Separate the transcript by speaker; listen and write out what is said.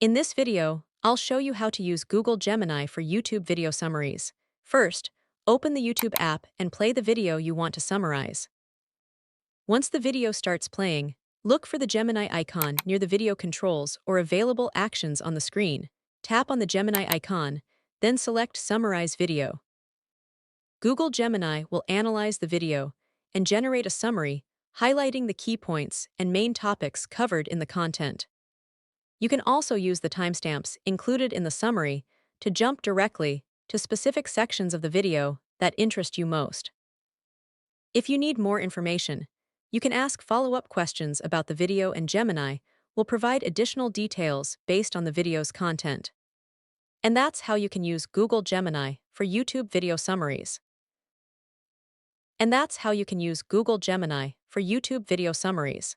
Speaker 1: In this video, I'll show you how to use Google Gemini for YouTube video summaries. First, open the YouTube app and play the video you want to summarize. Once the video starts playing, look for the Gemini icon near the video controls or available actions on the screen. Tap on the Gemini icon, then select Summarize Video. Google Gemini will analyze the video and generate a summary highlighting the key points and main topics covered in the content. You can also use the timestamps included in the summary to jump directly to specific sections of the video that interest you most. If you need more information, you can ask follow-up questions about the video and Gemini will provide additional details based on the video's content. And that's how you can use Google Gemini for YouTube video summaries. And that's how you can use Google Gemini for YouTube video summaries.